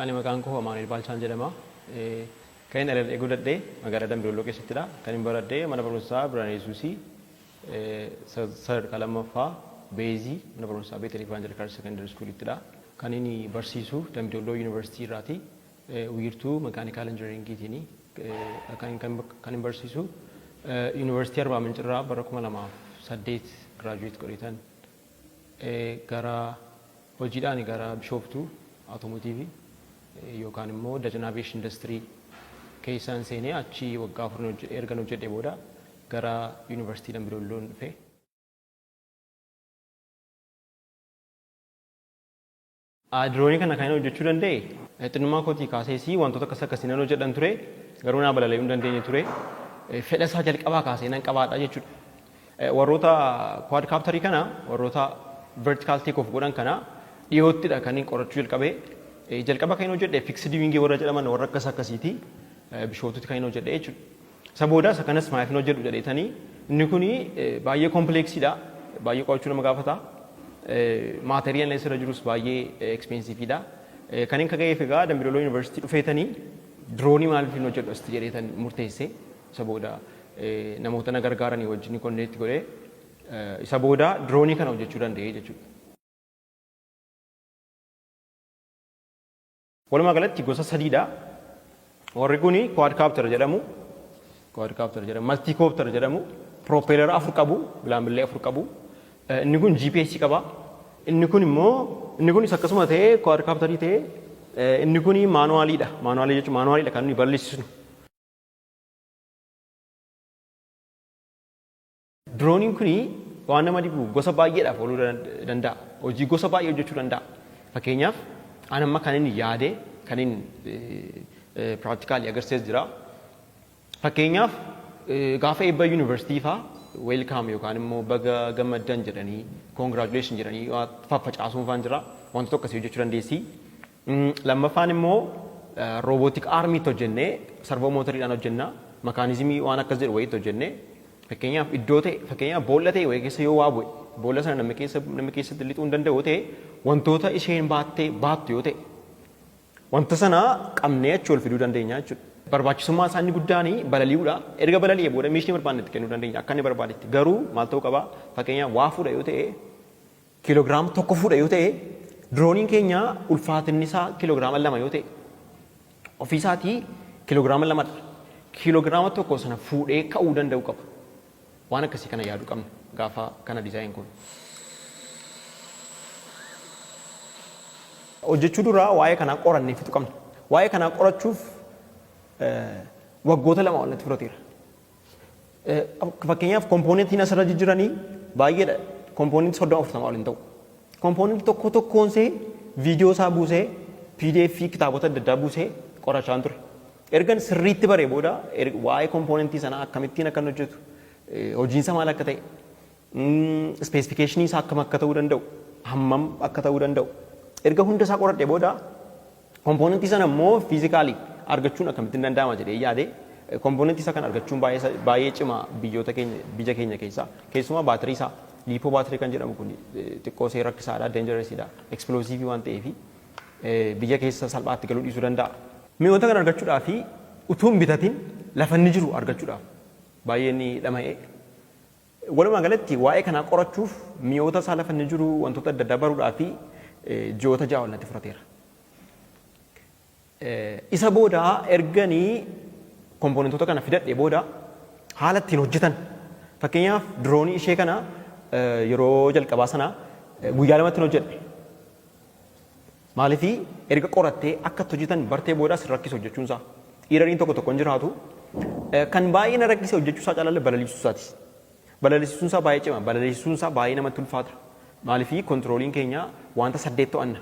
Ani maqaan koo Amaanuel Baalchaan jedhama. Kan inni dhaladhee guddadhee magaalaa Dambidolloo keessattidha. Kan inni baradhee mana barumsaa Birhaan Yesuusii sadarkaa lammaffaa Beezii mana barumsaa Beetel Evangelikal Secondary Schoolittidha. Kan inni barsiisu Dambidolloo Yuunivarsiitii irraati. Wiirtuu Makaanikaal Injiniringiitiini. Kan inni barsiisu Yuunivarsiitii Arbaa Mincirraa bara 2008 giraajuweet godhetan. Gara hojiidhaan gara Bishooftuu Automotiivii yookaan immoo Dajanaa Aviation Industrii keessaan seenee achi waggaa 4 erga hojjedhee booda gara Yuunivarsiitii Dambidolloo dhufe. Diroonii kana kan hojjechuu danda'e xinnummaa kootii kaasee wantoota akkasii nan hojjedhan ture garuu naa balala'uu hin dandeenye ture. Fedha isaa jalqabaa kaasee nan qabaadha jechuudha. Warroota quadcopterii kana warroota vertical take off godhan kana dhiyoottidha kan inni qorachuu jalqabee. Jalqaba kan inni hojjedhe fixed wing warra jedhaman warra akkasiiti Bishootutti kan inni hojjedhe jechuudha. Isa booda isa kanas maaf hin hojjedhu jedheetanii inni kuni baay'ee kompleksiidha. Baay'ee qo'achuu nama gaafata. Maateriyaal irra jirus baay'ee expensiveidha. Kan inni kaga'eef egaa Dambidolloo Yuunivarsiitii dhufeetanii diroonii maaliif hin hojjedhu asitti jedheetan murteesse. Isa booda namoota na gargaaranii wajjin konneetti godhee isa booda diroonii kana hojjechuu danda'ee jechuudha. Walumaa galatti gosa sadiidha. Warri kuni quadcopter jedhamu, multicopter jedhamu, propeller 4 qabu, bilaambillee 4 qabu. Inni kun GPS qaba. Inni kun immoo inni kunis akkasuma ta'ee quadcopterii ta'ee inni kuni maanuwaaliidha. Maanuwaalii jechuun maanuwaaliidha kan nuyi balleessinu. Dirooniin kuni waan nama dhibu gosa baay'eedhaaf ooluu danda'a. Hojii gosa baay'ee hojjechuu danda'a. Fakkeenyaaf an amma kan inni yaade kan inni practically agarsiis jira. Fakkeenyaaf gaafa eebba yuunivarsiitii faa welcome yookaan immoo baga gammaddan jedhanii congratulation jedhanii faffacaasuun faan jira. Wantoota akkasii hojjechuu dandeessi. Lammaffaan immoo roobootik aarmiitti hojjennee sarvoo mootoriidhaan hojjenna. Makaanizimii waan akkas jedhu wayiitti hojjennee fakkeenyaaf iddoo ta'e fakkeenyaaf boolla ta'e wayii keessa yoo waa bu'e boolla sana namni keessatti lixuu hin danda'u ta'e wantoota isheen baattu yoo ta'e wanta sana qabnee achi ol fiduu dandeenya jechuudha. Barbaachisummaa isaa inni guddaan balali'uudha. Erga balali'ee booda meeshaalee barbaannetti kennuu dandeenya akka inni barbaadetti. Garuu maal ta'uu qaba fakkeenyaaf waa fuudha yoo ta'e kiiloogiraama 1 fuudha yoo ta'e dirooniin keenya ulfaatinni isaa kiiloogiraama 2 yoo ta'e ofiisaatii kiiloogiraama 2dha. Kiiloogiraama 1 sana fuudhee ka'uu danda'u qaba. Waan akkasii kana yaaduu qabna gaafa kana dizaayin kun. Hojjechuu dura waa'ee kanaa qorannee fixuu qabna. Waa'ee kanaa qorachuuf waggoota 2 walitti fudhateera. Fakkeenyaaf kompoonentiin asirra jijjiiranii baay'eedha. Kompoonentii 30-40 waliin ta'u. Kompoonentii tokko tokkoonsee viidiyoo isaa buusee PDF kitaabota adda addaa buusee qorachaa ture. Ergan sirriitti baree booda waa'ee kompoonentii sanaa akkamittiin akka hojjetu hojiinsa maal akka ta'e specification isaa akkam akka ta'uu danda'u hammam akka ta'uu danda'u erga hunda isaa qoradhee booda kompoonentii sana immoo fiizikaalii argachuun akkamittiin danda'ama jedhee yaade kompoonentii isaa kan argachuun baay'ee cimaa biyya keenya keessaa keessumaa baatirii isaa liipoo baatirii kan jedhamu kun xiqqoo see rakkisaadha deenjaresiidha eksplosiivii waan ta'eef biyya keessa salphaatti galuu dhiisuu danda'a. Mi'oota kana argachuudhaaf utuu hin bitatin lafa inni jiru argachuudhaaf baay'ee ni dhama'ee. Walumaa galatti waa'ee kanaa qorachuuf mi'oota isaa lafa inni jiru wantoota adda addaa baruudhaaf ji'oota 6 walitti fudhateera. Isa booda erganii kompoonentoota kana fidadhee booda haala ittiin hojjetan fakkeenyaaf diroonii ishee kana yeroo jalqabaa sana guyyaa 2tti hojjedhe. Maaliif erga qorattee akka itti hojjetan bartee booda si rakkisa hojjechuun isaa. Dhiirariin tokko hin jiraatu. Kan baay'ee na rakkise hojjechuu isaa caalaa balaliisuu isaati. Balaliisuun isaa baay'ee cima. Balaliisuun isaa baay'ee namatti ulfaata. Maaliif kontirooliin keenya wanta 8 to'anna.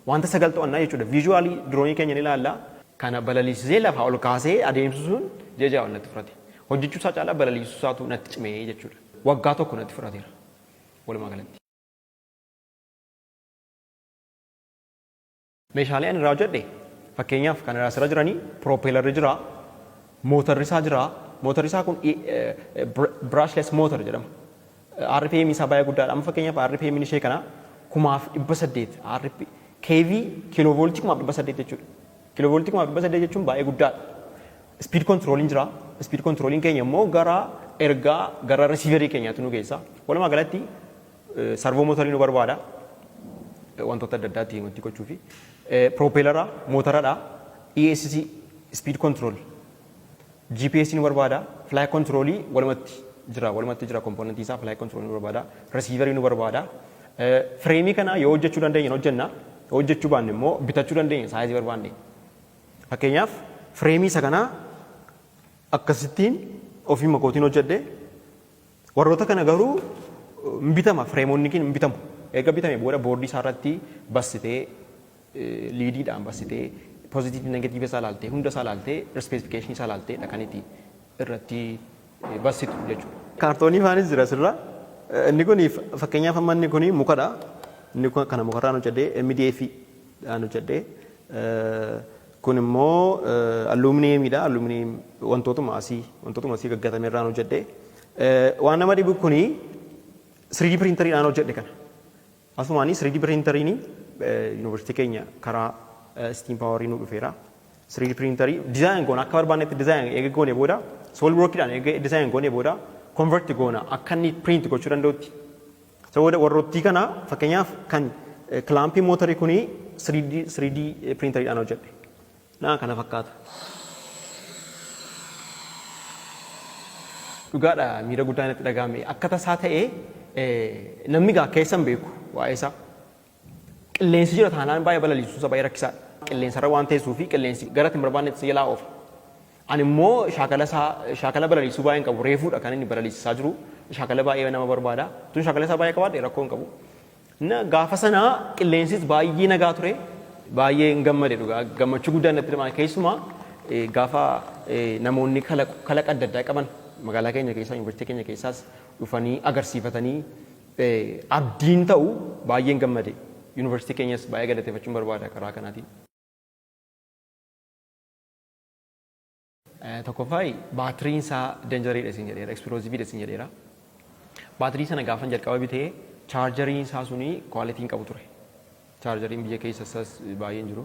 Wanta 9 to'annaa jechuudha. Viizuwaalii diroonii keenya ni ilaalla. Kana balaliisee lafaa ol kaasee adeemsisuun jajaa wal natti fudhate. Hojjechuu isaa caalaa balaliisuu isaatu natti cimee jechuudha. Waggaa tokko natti fudhateera. Walumaa galatti. Meeshaalee ani irraa hojjedhe fakkeenyaaf kan asirra jiranii propellerri jira, mootarri isaa jira. Mootarri isaa kun brushless motor jedhama. RPM isaa baay'ee guddaadha. Amma fakkeenyaaf RPM ishee kana 1800 RP keevii kiiloovooltii 1800 jechuudha. Kiiloovooltii 1800 jechuun baay'ee guddaadha. Speed controlling jira. Speed controlling keenya immoo gara ergaa gara receiverii keenyaatti nu geessa. Walumaa galatti servo motorii nu barbaada. Wantoota adda addaatti wanti gochuufi. Propellera motoradha. ESC speed control. GPS nu barbaada. Fly control walumatti jira component isaa fly control nu barbaada. Receiverii nu barbaada. Frame kana yoo hojjechuu dandeenya hojjenna. Hojjechuu baanne immoo bitachuu dandeenya saayizii barbaanne. Fakkeenyaaf frame isa kana akkasittiin ofii makootiin hojjedhe warroota kana garuu bitama frameonni kin bitamu. Eega bitame booda boordii isaa irratti bassitee liidiidhaan bassitee positive negative isaa ilaaltee hunda isaa ilaaltee specification isaa ilaaltee dhaqaniiti irratti bassitu jechuudha. Kaartoonii faanis jira asirra. Inni kun fakkeenyaaf amma inni kun mukadha. Inni kana mukarraan hojjedhee MDF dhaan hojjedhee kun immoo aluminiyemiidha. Aluminiyem wantootuma asii gaggatame irraan hojjedhee waan nama dhibu kuni 3D printeriidhaan hojjedhe kana. Asumaanii 3D printeriin yuunivarsiitii keenya karaa steam power nu dhufeera. 3D printerii design goona akka barbaannetti design eega goone booda SolidWorkidhaan eega design goone booda convert goona akka inni print gochuu danda'utti. Warroottii kana fakkeenyaaf kan clamp motorii kuni 3D printeriidhaan hojjedhe. Kana fakkaata. Dhugaadha miira guddaa natti dhagahame akka tasaa ta'ee namni gaa keessan beeku waa'ee isaa. Qilleensi jira taanaan baay'ee balaliisuusa baay'ee rakkisaadha. Qilleensarra waan teessuu fi qilleensi gara ittiin barbaannetti jalaa oofa. Ani immoo shaakala balaliisuu baay'een qabu reefuudha kan inni balaliisisaa jiru. Shaakala baay'ee nama barbaada. Tun shaakala isaa baay'ee qabaadhe rakkoo hin qabu. Gaafa sanaa qilleensis baay'ee nagaa ture. Baay'ee hin gammade dhugaa gammachuu guddaa natti dhama keessumaa gaafa namoonni kalaqa adda addaa qaban magaalaa keenya keessaa yuunivarsiitii keenya keessaas dhufanii agarsiifatanii abdiin ta'u baay'ee hin gammade. Yuunivarsiitii keenyas baay'ee galateeffachuun barbaada karaa kanaatiin. Tokkoffaa baatiriin isaa danjariidha isin jedheera eksplooziiviidha isin jedheera. Baatirii sana gaafan jalqaba bitee chaarjariin isaa suni kwaalitiin qabu ture. Chaarjariin biyya keessas baay'een jiru.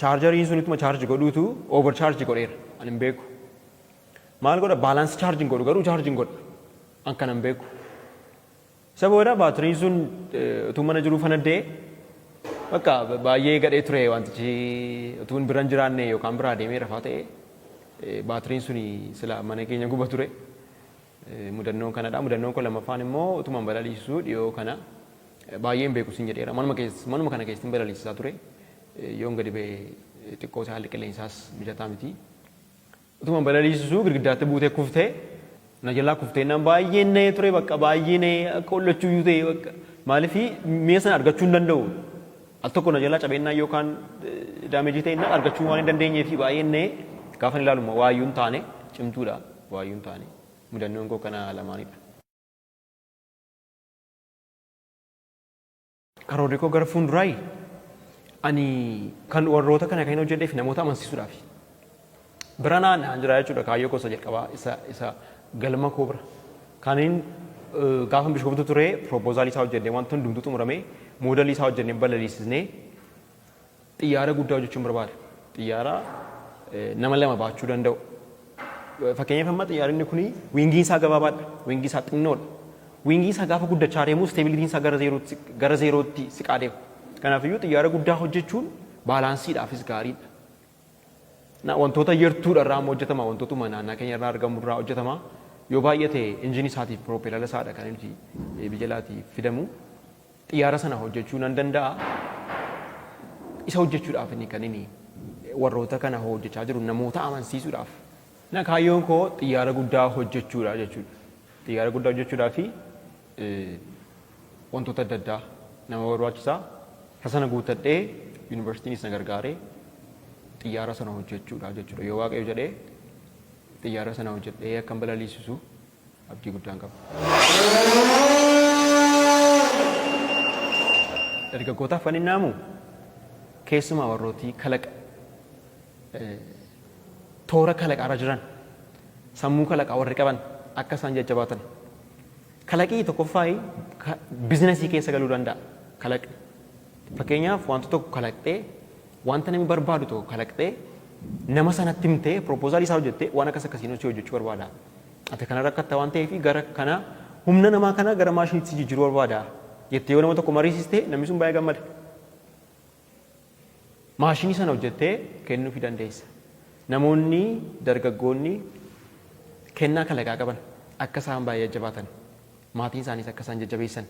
Chaarjariin sun ituma chaarji godhuutu overcharge godheera. Ani hin beeku. Maal godha baalaansi chaarjiin godhu garuu chaarjiin godha. An kana hin beeku. Isa booda baatiriin sun utuu mana jiruu fanaddee bakka baay'ee gadhee ture wantichi utuu bira hin jiraanne yookaan biraa deemee rafaa ta'e baatiriin suni sila mana keenya guba ture. Mudannoon kanadha. Mudannoon kun lammaffaan immoo utumaan balaliisuu dhiyoo kana baay'een beeku sin jedheera. Manuma kana keessatti balaliisisaa ture. Yoon gadi ba'ee xiqqoo isaa haalli qilleensaas mijataa miti. Utumaan balaliisuu girgiddaatti buutee kuftee na jalaa kuftee nan baay'een na'ee ture bakka baay'een akka hollachuu iyyuu ta'e bakka maaliif mi'a sana argachuu hin danda'u. Al tokko na jalaa cabeennaa yookaan daameejii ta'e argachuu waan hin dandeenyeef baay'een na'ee gaafa ilaaluma waayyuu hin taane cimtuudha waayyuu hin taane. Mudannoon koo kana lamaanidha. Karoorri koo gara fuulduraatti ani kan warroota kana kan hojjedheef namoota amansiisuudhaaf. Bira naanna'an jira jechuudha kaayyoo gosa jalqabaa isa galma koo bira. Kaniin gaafa bishooftu ture proposaalii isaa hojjennee wanti hundumtuu xumuramee moodelii isaa hojjennee balaliisnee xiyyaara guddaa hojjechuun barbaada. Xiyyaara nama lama baachuu danda'u. Fakkeenyaaf amma xiyyaarri kun wiingiin isaa gabaabaadha. Wiingii isaa xinnoodha. Wiingii isaa gaafa guddachaa deemu stabilitiin isaa gara zeerootti siqaa deema. Kanaafiyyuu xiyyaara guddaa hojjechuun baalaansiidhaafis gaariidha. Wantoota yertuudha irraa hojjetama. Wantootuma naannaa keenya irraa argamu irraa hojjetama. Yoo baay'ate injinii isaatiif propellera isaadha kan inni biyya alaatii fidamu. Xiyyaara sana hojjechuu nan danda'a. Isa hojjechuudhaaf inni kan inni warroota kana hojjechaa jiru namoota amansiisuudhaaf. Kaayyoon koo xiyyaara guddaa hojjechuudha jechuudha. Xiyyaara guddaa hojjechuudhaa fi wantoota adda addaa nama barbaachisaa. Sana guuttadhee yuunivarsiitiinis na gargaaree xiyyaara sana hojjechuudha jechuudha. Yoo waaqayyo jedhee xiyyaara sana hojjedhee akkan balaliisisu abdii guddaan qaba. Dargaggootaaf kan inni naamu keessumaa warrooti kalaqa toora kalaqaarra jiran sammuu kalaqaa warri qaban akka isaan jajjabaatan kalaqii tokkoffaa biizinasii keessa galuu danda'a. kalaqne. Fakkeenyaaf wanta tokko kalaqxee wanta namni barbaadu tokko kalaqxee nama sanatti himtee proposaalii isaa hojjettee waan akkas akkasiin hojjechuu barbaada. Ati kana rakkatta waan ta'eef gara kana humna namaa kana gara maashiniitti jijjiiruu barbaada jettee yoo nama tokko mariisistee namni sun baay'ee gammada. Maashinii sana hojjettee kennuufii dandeessa. Namoonni dargaggoonni kennaa kalaqaa qaban akka isaan baay'ee jabaatan maatiin isaaniis akka isaan jajjabeessan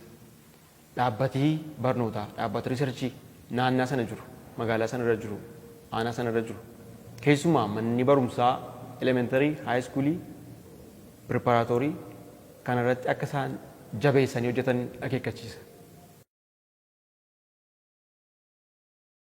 dhaabbatii barnootaa dhaabbata riisarchii naannaa sana jiru magaalaa sana irra jiru aanaa sana irra jiru keessumaa manni barumsaa elementarii haayiskuulii pireparaatoorii kanarratti akka isaan jabeessanii hojjetan akeekkachiisa.